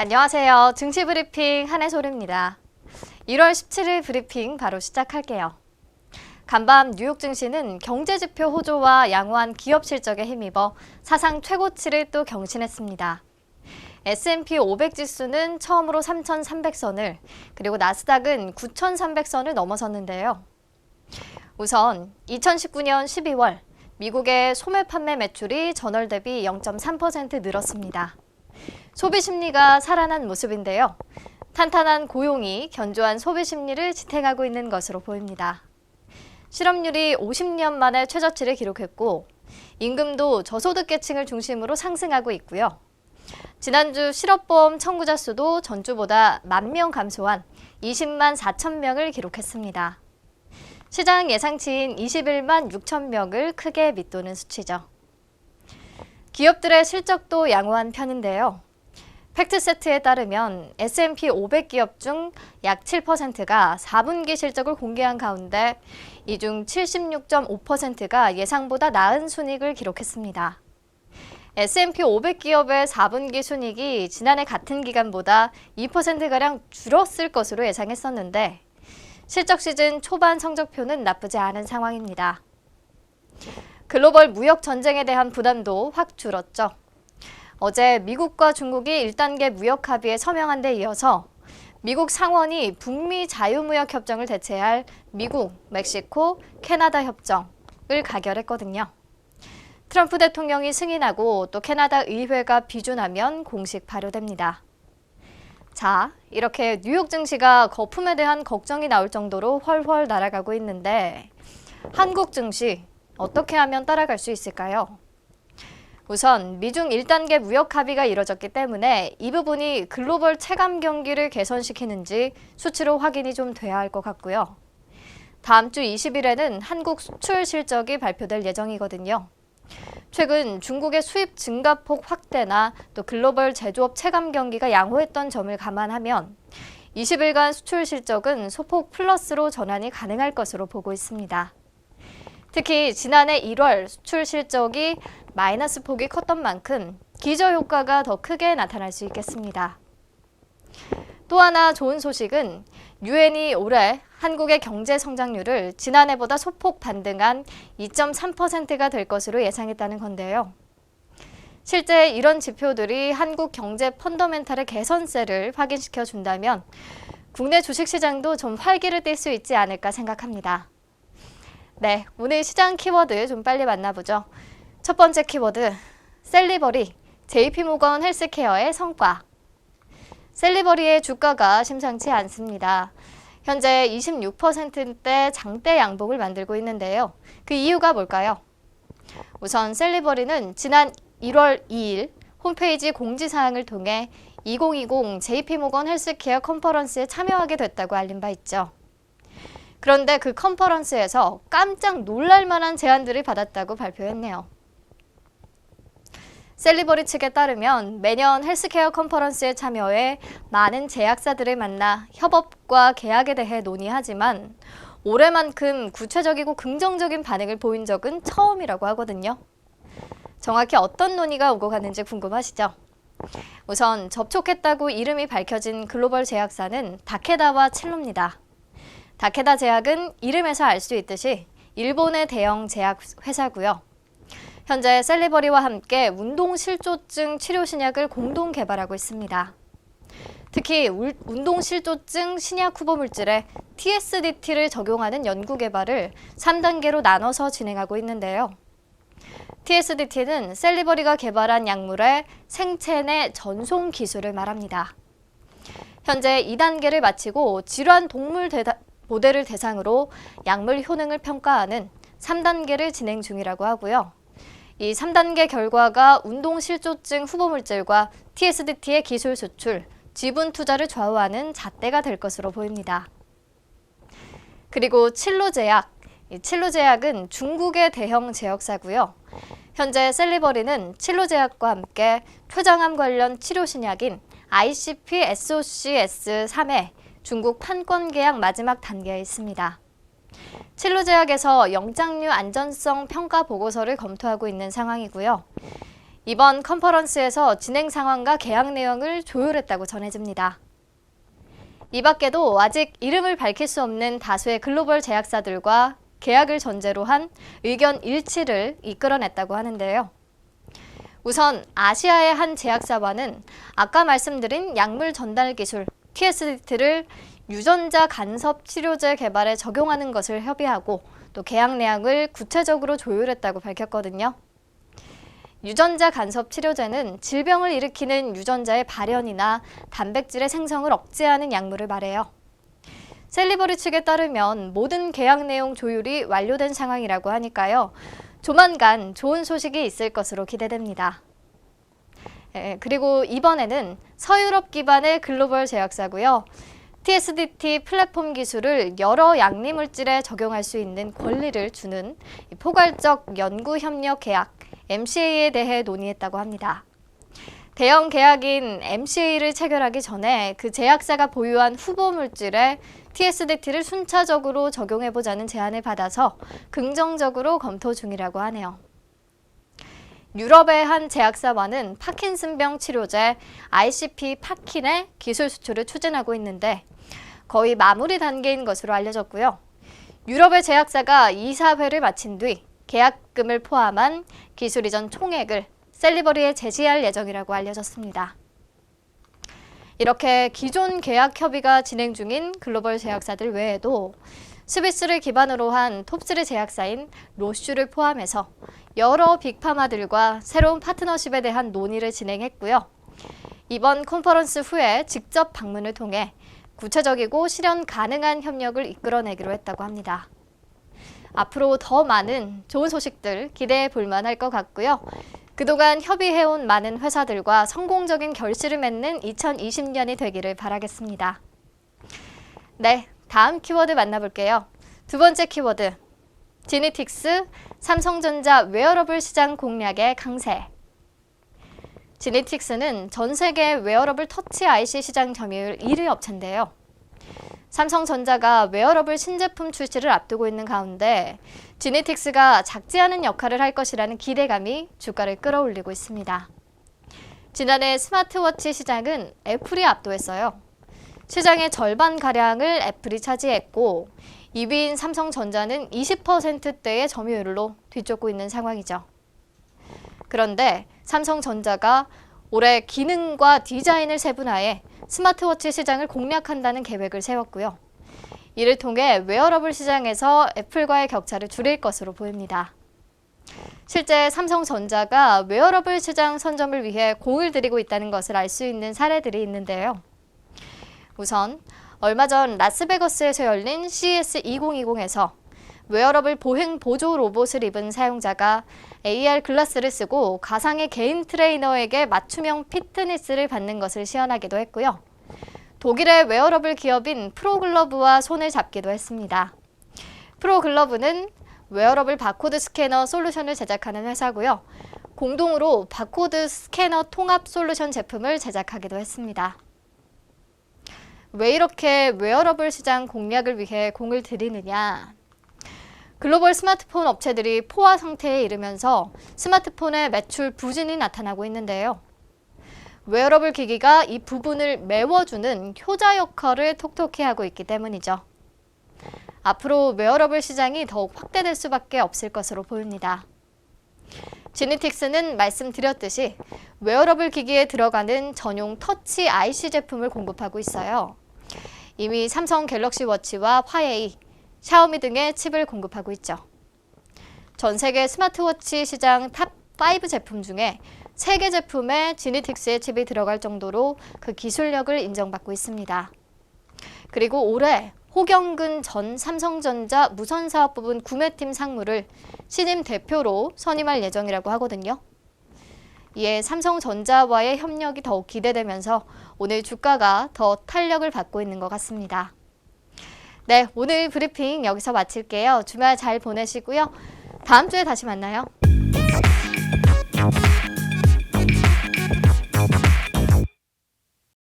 안녕하세요. 증시 브리핑 한혜솔입니다. 1월 17일 브리핑 바로 시작할게요. 간밤 뉴욕 증시는 경제지표 호조와 양호한 기업 실적에 힘입어 사상 최고치를 또 경신했습니다. S&P 500 지수는 처음으로 3,300선을, 그리고 나스닥은 9,300선을 넘어섰는데요. 우선 2019년 12월 미국의 소매 판매 매출이 전월 대비 0.3% 늘었습니다. 소비 심리가 살아난 모습인데요. 탄탄한 고용이 견조한 소비 심리를 지탱하고 있는 것으로 보입니다. 실업률이 50년 만에 최저치를 기록했고, 임금도 저소득계층을 중심으로 상승하고 있고요. 지난주 실업보험 청구자 수도 전주보다 10,000명 감소한 20만 4천 명을 기록했습니다. 시장 예상치인 21만 6천 명을 크게 밑도는 수치죠. 기업들의 실적도 양호한 편인데요. 팩트세트에 따르면 S&P 500 기업 중 약 7%가 4분기 실적을 공개한 가운데 이 중 76.5%가 예상보다 나은 순이익을 기록했습니다. S&P 500 기업의 4분기 순이익이 지난해 같은 기간보다 2%가량 줄었을 것으로 예상했었는데 실적 시즌 초반 성적표는 나쁘지 않은 상황입니다. 글로벌 무역 전쟁에 대한 부담도 확 줄었죠. 어제 미국과 중국이 1단계 무역 합의에 서명한 데 이어서 미국 상원이 북미 자유무역 협정을 대체할 미국, 멕시코, 캐나다 협정을 가결했거든요. 트럼프 대통령이 승인하고 또 캐나다 의회가 비준하면 공식 발효됩니다. 자, 이렇게 뉴욕 증시가 거품에 대한 걱정이 나올 정도로 훨훨 날아가고 있는데 한국 증시 어떻게 하면 따라갈 수 있을까요? 우선 미중 1단계 무역 합의가 이뤄졌기 때문에 이 부분이 글로벌 체감 경기를 개선시키는지 수치로 확인이 좀 돼야 할 것 같고요. 다음 주 20일에는 한국 수출 실적이 발표될 예정이거든요. 최근 중국의 수입 증가폭 확대나 또 글로벌 제조업 체감 경기가 양호했던 점을 감안하면 20일간 수출 실적은 소폭 플러스로 전환이 가능할 것으로 보고 있습니다. 특히 지난해 1월 수출 실적이 마이너스 폭이 컸던 만큼 기저효과가 더 크게 나타날 수 있겠습니다. 또 하나 좋은 소식은 유엔이 올해 한국의 경제 성장률을 지난해보다 소폭 반등한 2.3%가 될 것으로 예상했다는 건데요. 실제 이런 지표들이 한국 경제 펀더멘탈의 개선세를 확인시켜 준다면 국내 주식시장도 좀 활기를 띨 수 있지 않을까 생각합니다. 네, 오늘 시장 키워드 좀 빨리 만나보죠. 첫 번째 키워드, 셀리버리, JP모건 헬스케어의 성과. 셀리버리의 주가가 심상치 않습니다. 현재 26%대 장대 양봉을 만들고 있는데요. 그 이유가 뭘까요? 우선 셀리버리는 지난 1월 2일 홈페이지 공지사항을 통해 2020 JP모건 헬스케어 컨퍼런스에 참여하게 됐다고 알린 바 있죠. 그런데 그 컨퍼런스에서 깜짝 놀랄 만한 제안들을 받았다고 발표했네요. 셀리버리 측에 따르면 매년 헬스케어 컨퍼런스에 참여해 많은 제약사들을 만나 협업과 계약에 대해 논의하지만 올해만큼 구체적이고 긍정적인 반응을 보인 적은 처음이라고 하거든요. 정확히 어떤 논의가 오고 가는지 궁금하시죠? 우선 접촉했다고 이름이 밝혀진 글로벌 제약사는 다케다와 첼로입니다. 다케다 제약은 이름에서 알 수 있듯이 일본의 대형 제약 회사고요. 현재 셀리버리와 함께 운동실조증 치료 신약을 공동 개발하고 있습니다. 특히 운동실조증 신약 후보 물질에 TSDT를 적용하는 연구 개발을 3단계로 나눠서 진행하고 있는데요. TSDT는 셀리버리가 개발한 약물의 생체 내 전송 기술을 말합니다. 현재 2단계를 마치고 질환 동물 모델을 대상으로 약물 효능을 평가하는 3단계를 진행 중이라고 하고요. 이 3단계 결과가 운동실조증 후보물질과 TSDT의 기술 수출, 지분 투자를 좌우하는 잣대가 될 것으로 보입니다. 그리고 칠로제약. 이 칠로제약은 중국의 대형 제약사고요. 현재 셀리버리는 칠로제약과 함께 췌장암 관련 치료 신약인 ICP-SOCS3의 중국 판권 계약 마지막 단계에 있습니다. 칠로제약에서 영장류 안전성 평가 보고서를 검토하고 있는 상황이고요. 이번 컨퍼런스에서 진행 상황과 계약 내용을 조율했다고 전해집니다. 이 밖에도 아직 이름을 밝힐 수 없는 다수의 글로벌 제약사들과 계약을 전제로 한 의견 일치를 이끌어냈다고 하는데요. 우선 아시아의 한 제약사와는 아까 말씀드린 약물 전달 기술 TSDT를 유전자 간섭 치료제 개발에 적용하는 것을 협의하고 또 계약 내용을 구체적으로 조율했다고 밝혔거든요. 유전자 간섭 치료제는 질병을 일으키는 유전자의 발현이나 단백질의 생성을 억제하는 약물을 말해요. 셀리버리 측에 따르면 모든 계약 내용 조율이 완료된 상황이라고 하니까요. 조만간 좋은 소식이 있을 것으로 기대됩니다. 그리고 이번에는 서유럽 기반의 글로벌 제약사고요. TSDT 플랫폼 기술을 여러 약리물질에 적용할 수 있는 권리를 주는 포괄적 연구협력 계약 MCA에 대해 논의했다고 합니다. 대형 계약인 MCA를 체결하기 전에 그 제약사가 보유한 후보 물질에 TSDT를 순차적으로 적용해보자는 제안을 받아서 긍정적으로 검토 중이라고 하네요. 유럽의 한 제약사와는 파킨슨병 치료제 ICP 파킨의 기술 수출을 추진하고 있는데 거의 마무리 단계인 것으로 알려졌고요. 유럽의 제약사가 이사회를 마친 뒤 계약금을 포함한 기술 이전 총액을 셀리버리에 제시할 예정이라고 알려졌습니다. 이렇게 기존 계약 협의가 진행 중인 글로벌 제약사들 외에도 스위스를 기반으로 한 톱3 제약사인 로슈를 포함해서 여러 빅파마들과 새로운 파트너십에 대한 논의를 진행했고요. 이번 컨퍼런스 후에 직접 방문을 통해 구체적이고 실현 가능한 협력을 이끌어내기로 했다고 합니다. 앞으로 더 많은 좋은 소식들 기대해 볼 만할 것 같고요. 그동안 협의해온 많은 회사들과 성공적인 결실을 맺는 2020년이 되기를 바라겠습니다. 네, 다음 키워드 만나볼게요. 두 번째 키워드, 지니틱스, 삼성전자 웨어러블 시장 공략의 강세. 지니틱스는 전 세계 웨어러블 터치 IC 시장 점유율 1위 업체인데요. 삼성전자가 웨어러블 신제품 출시를 앞두고 있는 가운데 지니틱스가 작지 않은 역할을 할 것이라는 기대감이 주가를 끌어올리고 있습니다. 지난해 스마트워치 시장은 애플이 압도했어요. 시장의 절반가량을 애플이 차지했고 2위인 삼성전자는 20%대의 점유율로 뒤쫓고 있는 상황이죠. 그런데 삼성전자가 올해 기능과 디자인을 세분화해 스마트워치 시장을 공략한다는 계획을 세웠고요. 이를 통해 웨어러블 시장에서 애플과의 격차를 줄일 것으로 보입니다. 실제 삼성전자가 웨어러블 시장 선점을 위해 공을 들이고 있다는 것을 알 수 있는 사례들이 있는데요. 우선 얼마 전 라스베거스에서 열린 CES 2020에서 웨어러블 보행 보조 로봇을 입은 사용자가 AR 글라스를 쓰고 가상의 개인 트레이너에게 맞춤형 피트니스를 받는 것을 시연하기도 했고요. 독일의 웨어러블 기업인 프로글러브와 손을 잡기도 했습니다. 프로글러브는 웨어러블 바코드 스캐너 솔루션을 제작하는 회사고요. 공동으로 바코드 스캐너 통합 솔루션 제품을 제작하기도 했습니다. 왜 이렇게 웨어러블 시장 공략을 위해 공을 들이느냐? 글로벌 스마트폰 업체들이 포화 상태에 이르면서 스마트폰의 매출 부진이 나타나고 있는데요. 웨어러블 기기가 이 부분을 메워주는 효자 역할을 톡톡히 하고 있기 때문이죠. 앞으로 웨어러블 시장이 더욱 확대될 수밖에 없을 것으로 보입니다. 지니틱스는 말씀드렸듯이 웨어러블 기기에 들어가는 전용 터치 IC 제품을 공급하고 있어요. 이미 삼성 갤럭시 워치와 화웨이, 샤오미 등의 칩을 공급하고 있죠. 전 세계 스마트워치 시장 탑5 제품 중에 3개 제품에 지니틱스의 칩이 들어갈 정도로 그 기술력을 인정받고 있습니다. 그리고 올해 호경근 전 삼성전자 무선사업 부분 구매팀 상무를 신임 대표로 선임할 예정이라고 하거든요. 이에 삼성전자와의 협력이 더욱 기대되면서 오늘 주가가 더 탄력을 받고 있는 것 같습니다. 네, 오늘 브리핑 여기서 마칠게요. 주말 잘 보내시고요. 다음 주에 다시 만나요.